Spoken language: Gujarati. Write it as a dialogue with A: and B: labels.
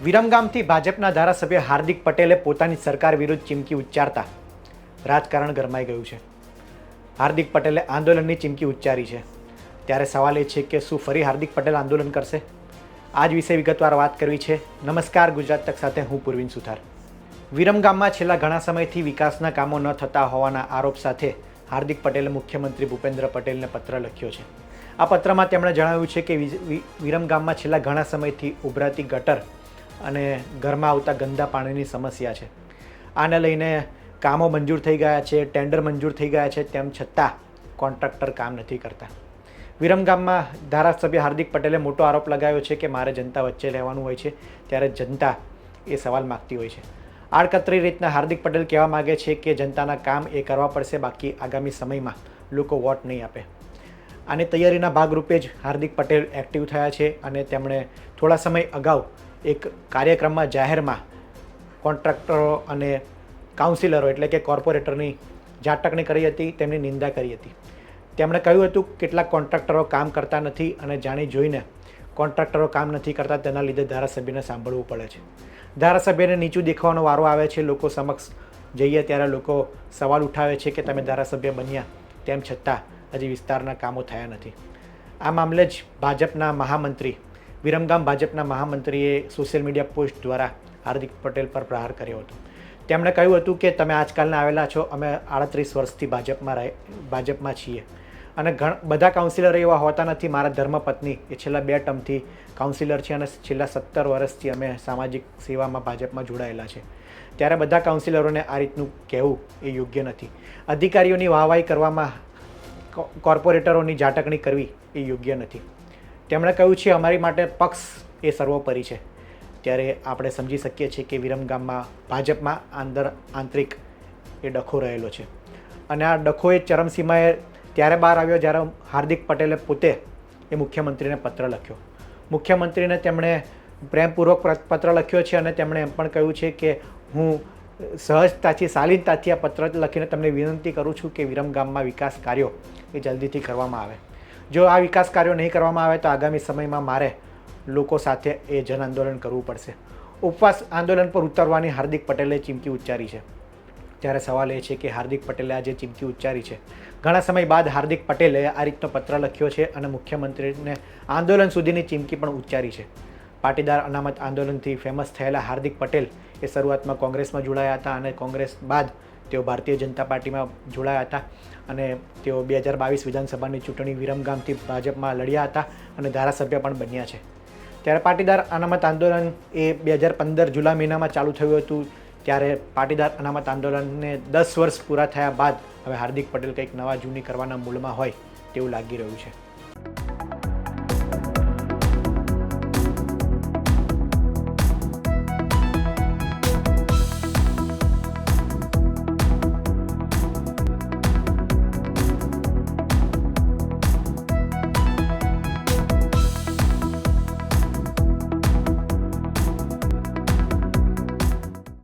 A: વિરમગામથી ભાજપના ધારાસભ્ય હાર્દિક પટેલે પોતાની સરકાર વિરુદ્ધ ચીમકી ઉચ્ચારતા રાજકારણ ગરમાઈ ગયું છે. હાર્દિક પટેલે આંદોલનની ચીમકી ઉચ્ચારી છે. ત્યારે સવાલ એ છે કે શું ફરી હાર્દિક પટેલ આંદોલન કરશે? આ જ વિશે વિગતવાર વાત કરવી છે. નમસ્કાર, ગુજરાત તક સાથે હું પૂર્વિન સુથાર. વિરમગામમાં છેલ્લા ઘણા સમયથી વિકાસના કામો ન થતા હોવાના આરોપ સાથે હાર્દિક પટેલે મુખ્યમંત્રી ભૂપેન્દ્ર પટેલને પત્ર લખ્યો છે. આ પત્રમાં તેમણે જણાવ્યું છે કે વિરમગામમાં છેલ્લા ઘણા સમયથી ઉભરાતી ગટર અને ઘરમાં આવતા ગંદા પાણીની સમસ્યા છે. આને લઈને કામો મંજૂર થઈ ગયા છે, ટેન્ડર મંજૂર થઈ ગયા છે, તેમ છતાં કોન્ટ્રાક્ટર કામ નથી કરતા. વિરમગામમાં ધારાસભ્ય હાર્દિક પટેલે મોટો આરોપ લગાવ્યો છે કે મારે જનતા વચ્ચે રહેવાનું હોય છે, ત્યારે જનતા એ સવાલ માગતી હોય છે. આડકતરી રીતના હાર્દિક પટેલ કહેવા માગે છે કે જનતાના કામ એ કરવા પડશે, બાકી આગામી સમયમાં લોકો વોટ નહીં આપે. આની તૈયારીના ભાગરૂપે જ હાર્દિક પટેલ એક્ટિવ થયા છે અને તેમણે થોડા સમય અગાઉ એક કાર્યક્રમમાં જાહેરમાં કોન્ટ્રાક્ટરો અને કાઉન્સિલરો એટલે કે કોર્પોરેટરની ઝાટકણી કરી હતી, તેમની નિંદા કરી હતી. તેમણે કહ્યું હતું કેટલાક કોન્ટ્રાક્ટરો કામ કરતા નથી અને જાણી જોઈને કોન્ટ્રાક્ટરો કામ નથી કરતા, તેના લીધે ધારાસભ્યને સાંભળવું પડે છે. ધારાસભ્યને નીચું દેખાવાનો વારો આવે છે. લોકો સમક્ષ જઈએ ત્યારે લોકો સવાલ ઉઠાવે છે કે તમે ધારાસભ્ય બન્યા, તેમ છતાં હજી વિસ્તારના કામો થયા નથી. આ મામલે જ ભાજપના મહામંત્રી વિરમગામ ભાજપના મહામંત્રીએ સોશિયલ મીડિયા પોસ્ટ દ્વારા હાર્દિક પટેલ પર પ્રહાર કર્યો હતો. તેમણે કહ્યું હતું કે તમે આજકાલના આવેલા છો, અમે 38 વર્ષથી ભાજપમાં છીએ અને બધા કાઉન્સિલર એવા હોતા નથી. મારા ધર્મપત્ની એ છેલ્લા 2 ટર્મથી કાઉન્સિલર છે અને છેલ્લા 17 વર્ષથી અમે સામાજિક સેવામાં ભાજપમાં જોડાયેલા છે. ત્યારે બધા કાઉન્સિલરોને આ રીતનું કહેવું એ યોગ્ય નથી. અધિકારીઓની વાહવાહી કરવામાં કોર્પોરેટરોની ઝાટકણી કરવી એ યોગ્ય નથી. તેમણે કહ્યું છે અમારી માટે પક્ષ એ સર્વોપરી છે. ત્યારે આપણે સમજી શકીએ છીએ કે વિરમગામમાં ભાજપમાં આંતરિક એ ડખો રહેલો છે અને આ ડખો એ ચરમસીમાએ ત્યારે બહાર આવ્યો જ્યારે હાર્દિક પટેલે પોતે એ મુખ્યમંત્રીને પત્ર લખ્યો. મુખ્યમંત્રીને તેમણે પ્રેમપૂર્વક પત્ર લખ્યો છે અને તેમણે એમ પણ કહ્યું છે કે હું સહજતાથી શાલીનતાથી આ પત્ર લખીને તમને વિનંતી કરું છું કે વિરમગામમાં વિકાસ કાર્યો એ જલ્દીથી કરવામાં આવે. જો આ વિકાસ કાર્યો નહીં કરવામાં આવે તો આગામી સમયમાં મારે લોકો સાથે એ જન આંદોલન કરવું પડશે. ઉપવાસ આંદોલન પર ઉતરવાની હાર્દિક પટેલે ચીમકી ઉચ્ચારી છે. ત્યારે સવાલ એ છે કે હાર્દિક પટેલે આજે ચીમકી ઉચ્ચારી છે, ઘણા સમય બાદ હાર્દિક પટેલે આ રીતનો પત્ર લખ્યો છે અને મુખ્યમંત્રીને આંદોલન સુધીની ચીમકી પણ ઉચ્ચારી છે. પાટીદાર અનામત આંદોલનથી ફેમસ થયેલા હાર્દિક પટેલ એ શરૂઆતમાં કોંગ્રેસમાં જોડાયા હતા અને કોંગ્રેસ બાદ તેઓ ભારતીય જનતા પાર્ટીમાં જોડાયા હતા અને તેઓ 2022 વિધાનસભાની ચૂંટણી વિરમગામથી ભાજપમાં લડ્યા હતા અને ધારાસભ્ય પણ બન્યા છે. ત્યારે પાટીદાર અનામત આંદોલન એ 2015 જુલાઈ મહિનામાં ચાલુ થયું હતું. ત્યારે પાટીદાર અનામત આંદોલનને 10 વર્ષ પૂરા થયા બાદ હવે હાર્દિક પટેલ કંઈક નવા જૂની કરવાના મૂડમાં હોય તેવું લાગી રહ્યું છે.